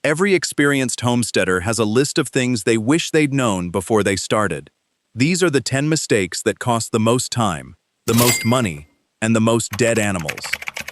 Every experienced homesteader has a list of things they wish they'd known before they started. These are the 10 mistakes that cost the most time, the most money, and the most dead animals.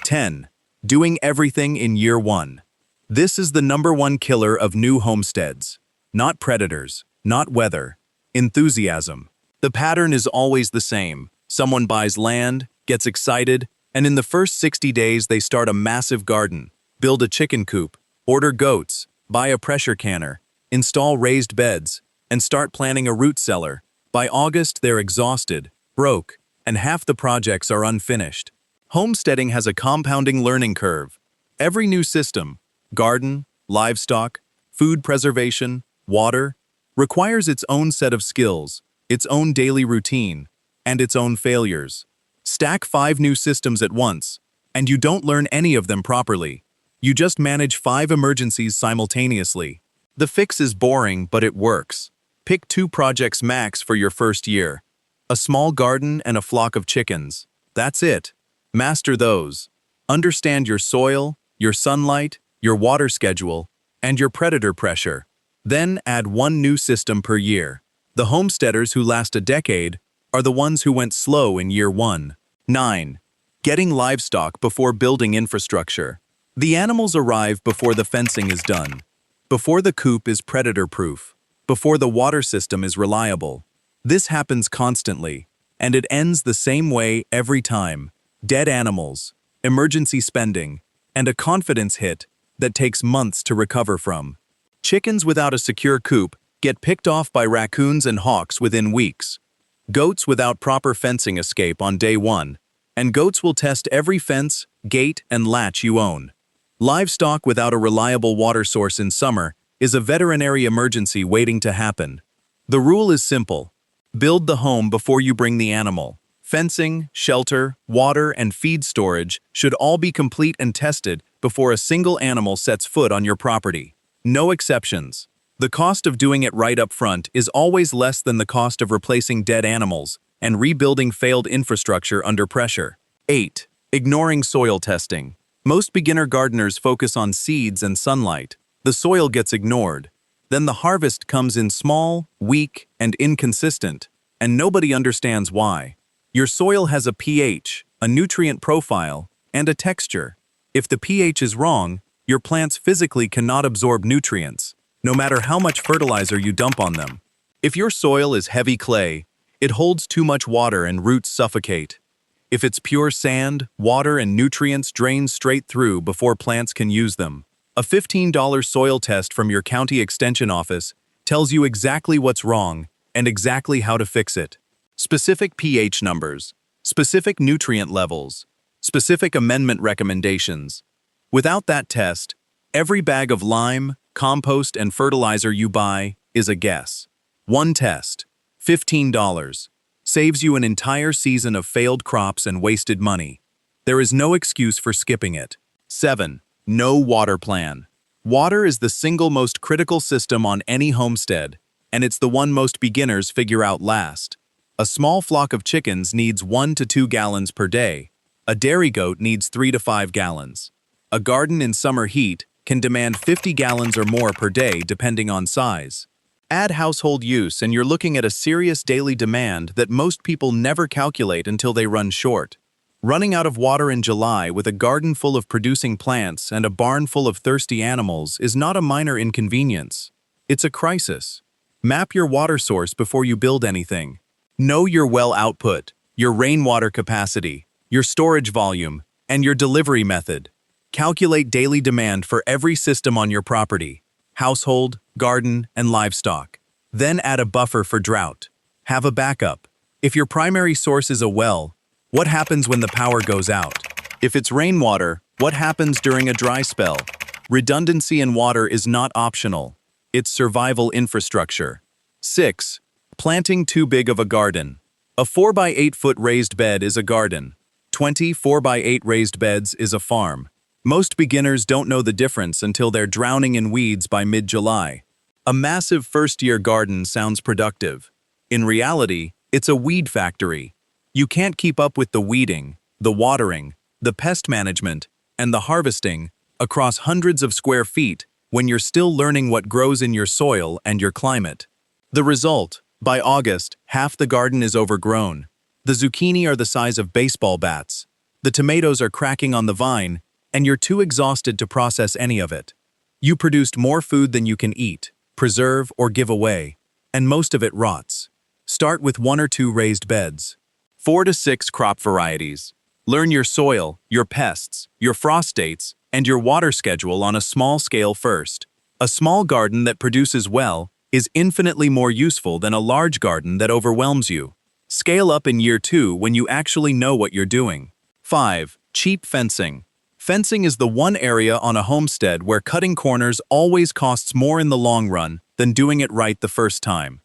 10. Doing everything in year 1. This is the #1 killer of new homesteads. Not predators, not weather, enthusiasm. The pattern is always the same. Someone buys land, gets excited, and in the first 60 days they start a massive garden, build a chicken coop, order goats, buy a pressure canner, install raised beds, and start planning a root cellar. By August, they're exhausted, broke, and half the projects are unfinished. Homesteading has a compounding learning curve. Every new system, garden, livestock, food preservation, water, requires its own set of skills, its own daily routine, and its own failures. Stack 5 new systems at once, and you don't learn any of them properly. You just manage 5 emergencies simultaneously. The fix is boring, but it works. Pick 2 projects max for your first year. A small garden and a flock of chickens. That's it. Master those. Understand your soil, your sunlight, your water schedule, and your predator pressure. Then add 1 new system per year. The homesteaders who last a decade are the ones who went slow in year 1. 9. Getting livestock before building infrastructure. The animals arrive before the fencing is done, before the coop is predator-proof, before the water system is reliable. This happens constantly, and it ends the same way every time. Dead animals, emergency spending, and a confidence hit that takes months to recover from. Chickens without a secure coop get picked off by raccoons and hawks within weeks. Goats without proper fencing escape on day 1, and goats will test every fence, gate, and latch you own. Livestock without a reliable water source in summer is a veterinary emergency waiting to happen. The rule is simple. Build the home before you bring the animal. Fencing, shelter, water, and feed storage should all be complete and tested before a single animal sets foot on your property. No exceptions. The cost of doing it right up front is always less than the cost of replacing dead animals and rebuilding failed infrastructure under pressure. 8. Ignoring soil testing. Most beginner gardeners focus on seeds and sunlight. The soil gets ignored. Then the harvest comes in small, weak, and inconsistent, and nobody understands why. Your soil has a pH, a nutrient profile, and a texture. If the pH is wrong, your plants physically cannot absorb nutrients, no matter how much fertilizer you dump on them. If your soil is heavy clay, it holds too much water and roots suffocate. If it's pure sand, water and nutrients drain straight through before plants can use them. A $15 soil test from your county extension office tells you exactly what's wrong and exactly how to fix it. Specific pH numbers, specific nutrient levels, specific amendment recommendations. Without that test, every bag of lime, compost, and fertilizer you buy is a guess. 1 test, $15, saves you an entire season of failed crops and wasted money. There is no excuse for skipping it. 7. No water plan. Water is the single most critical system on any homestead, and it's the one most beginners figure out last. A small flock of chickens needs 1 to 2 gallons per day. A dairy goat needs 3 to 5 gallons. A garden in summer heat can demand 50 gallons or more per day depending on size. Add household use and you're looking at a serious daily demand that most people never calculate until they run short. Running out of water in July with a garden full of producing plants and a barn full of thirsty animals is not a minor inconvenience. It's a crisis. Map your water source before you build anything. Know your well output, your rainwater capacity, your storage volume, and your delivery method. Calculate daily demand for every system on your property, household, garden, and livestock. Then add a buffer for drought. Have a backup. If your primary source is a well, what happens when the power goes out? If it's rainwater, what happens during a dry spell? Redundancy in water is not optional. It's survival infrastructure. 6. Planting too big of a garden. A 4x8 foot raised bed is a garden. 20 4x8 raised beds is a farm. Most beginners don't know the difference until they're drowning in weeds by mid-July. A massive first-year garden sounds productive. In reality, it's a weed factory. You can't keep up with the weeding, the watering, the pest management, and the harvesting across hundreds of square feet when you're still learning what grows in your soil and your climate. The result: by August, half the garden is overgrown. The zucchini are the size of baseball bats. The tomatoes are cracking on the vine, and you're too exhausted to process any of it. You produced more food than you can eat, preserve, or give away, and most of it rots. Start with 1 or 2 raised beds. 4 to 6 crop varieties. Learn your soil, your pests, your frost dates, and your water schedule on a small scale first. A small garden that produces well is infinitely more useful than a large garden that overwhelms you. Scale up in year 2 when you actually know what you're doing. 5. Cheap fencing. Fencing is the one area on a homestead where cutting corners always costs more in the long run than doing it right the first time.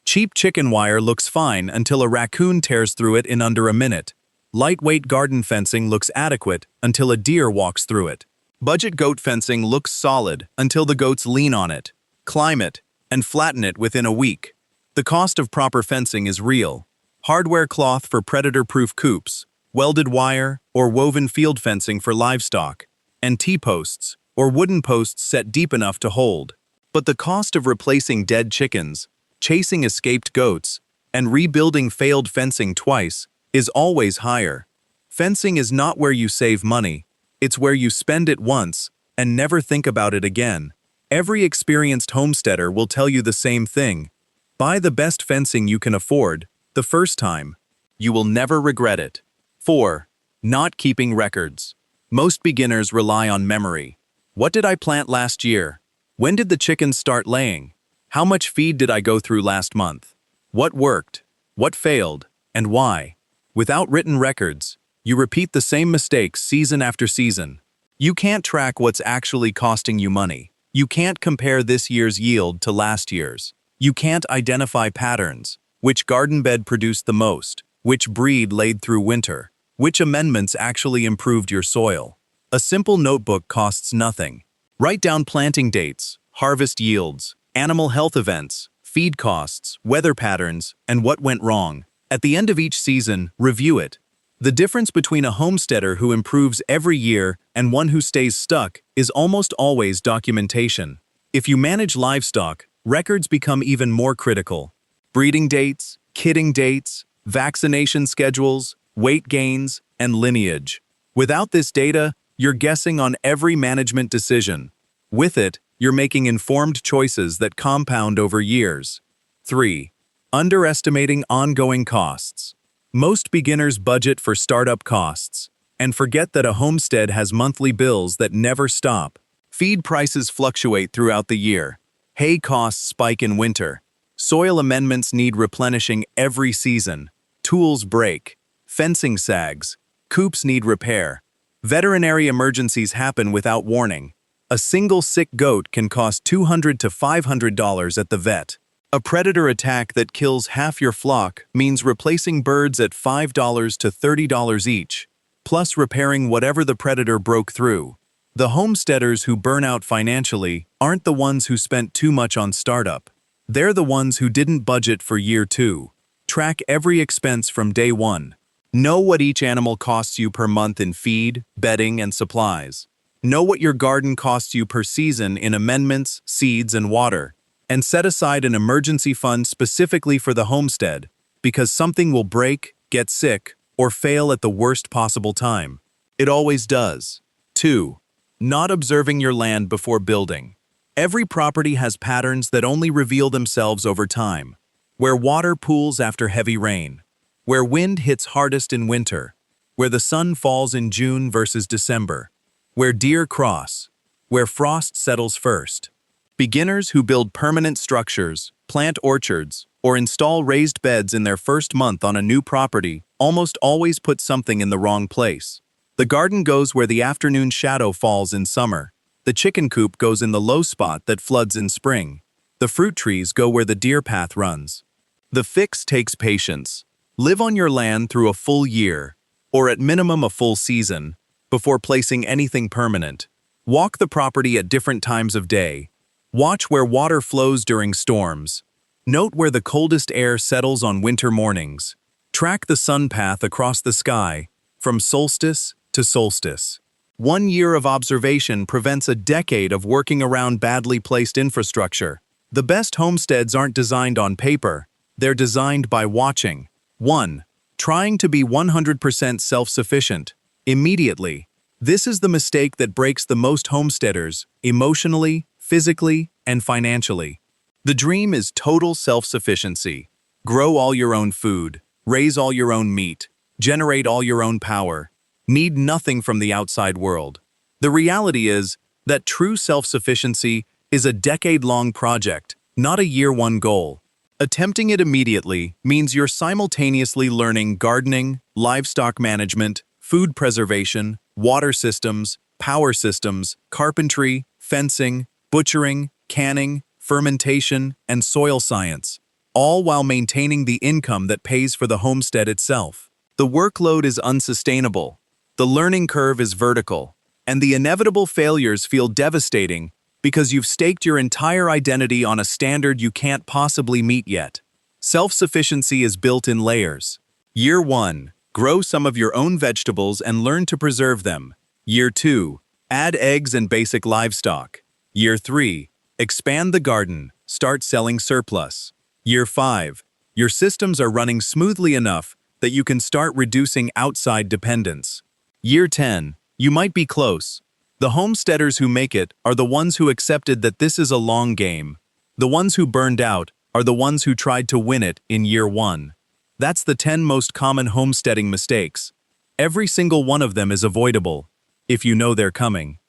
Cheap chicken wire looks fine until a raccoon tears through it in under a minute. Lightweight garden fencing looks adequate until a deer walks through it. Budget goat fencing looks solid until the goats lean on it, climb it, and flatten it within a week. The cost of proper fencing is real. Hardware cloth for predator-proof coops, welded wire or woven field fencing for livestock, and T-posts or wooden posts set deep enough to hold. But the cost of replacing dead chickens, chasing escaped goats, and rebuilding failed fencing twice is always higher. Fencing is not where you save money, it's where you spend it once and never think about it again. Every experienced homesteader will tell you the same thing. Buy the best fencing you can afford the first time. You will never regret it. 4. Not keeping records. Most beginners rely on memory. What did I plant last year? When did the chickens start laying? How much feed did I go through last month? What worked? What failed? And why? Without written records, you repeat the same mistakes season after season. You can't track what's actually costing you money. You can't compare this year's yield to last year's. You can't identify patterns. Which garden bed produced the most? Which breed laid through winter? Which amendments actually improved your soil? A simple notebook costs nothing. Write down planting dates, harvest yields, animal health events, feed costs, weather patterns, and what went wrong. At the end of each season, review it. The difference between a homesteader who improves every year and one who stays stuck is almost always documentation. If you manage livestock, records become even more critical. Breeding dates, kidding dates, vaccination schedules, weight gains, and lineage. Without this data, you're guessing on every management decision. With it, you're making informed choices that compound over years. 3. Underestimating ongoing costs. Most beginners budget for startup costs and forget that a homestead has monthly bills that never stop. Feed prices fluctuate throughout the year. Hay costs spike in winter. Soil amendments need replenishing every season. Tools break. Fencing sags. Coops need repair. Veterinary emergencies happen without warning. A single sick goat can cost $200 to $500 at the vet. A predator attack that kills half your flock means replacing birds at $5 to $30 each, plus repairing whatever the predator broke through. The homesteaders who burn out financially aren't the ones who spent too much on startup. They're the ones who didn't budget for year 2. Track every expense from day 1. Know what each animal costs you per month in feed, bedding, and supplies. Know what your garden costs you per season in amendments, seeds, and water. And set aside an emergency fund specifically for the homestead, because something will break, get sick, or fail at the worst possible time. It always does. 2. Not observing your land before building. Every property has patterns that only reveal themselves over time. Where water pools after heavy rain. Where wind hits hardest in winter. Where the sun falls in June versus December. Where deer cross. Where frost settles first. Beginners who build permanent structures, plant orchards, or install raised beds in their first month on a new property almost always put something in the wrong place. The garden goes where the afternoon shadow falls in summer. The chicken coop goes in the low spot that floods in spring. The fruit trees go where the deer path runs. The fix takes patience. Live on your land through a full year, or at minimum a full season, before placing anything permanent. Walk the property at different times of day. Watch where water flows during storms. Note where the coldest air settles on winter mornings. Track the sun path across the sky, from solstice to solstice. 1 year of observation prevents a decade of working around badly placed infrastructure. The best homesteads aren't designed on paper, they're designed by watching. 1. Trying to be 100% self-sufficient. Immediately. This is the mistake that breaks the most homesteaders, emotionally, physically, and financially. The dream is total self-sufficiency. Grow all your own food, raise all your own meat, generate all your own power, need nothing from the outside world. The reality is that true self-sufficiency is a decade-long project, not a year-one goal. Attempting it immediately means you're simultaneously learning gardening, livestock management, food preservation, water systems, power systems, carpentry, fencing, butchering, canning, fermentation, and soil science, all while maintaining the income that pays for the homestead itself. The workload is unsustainable, the learning curve is vertical, and the inevitable failures feel devastating because you've staked your entire identity on a standard you can't possibly meet yet. Self-sufficiency is built in layers. Year 1. Grow some of your own vegetables and learn to preserve them. Year 2. Add eggs and basic livestock. Year 3. Expand the garden, start selling surplus. Year 5. Your systems are running smoothly enough that you can start reducing outside dependence. Year 10. You might be close. The homesteaders who make it are the ones who accepted that this is a long game. The ones who burned out are the ones who tried to win it in year 1. That's the 10 most common homesteading mistakes. Every single one of them is avoidable, if you know they're coming.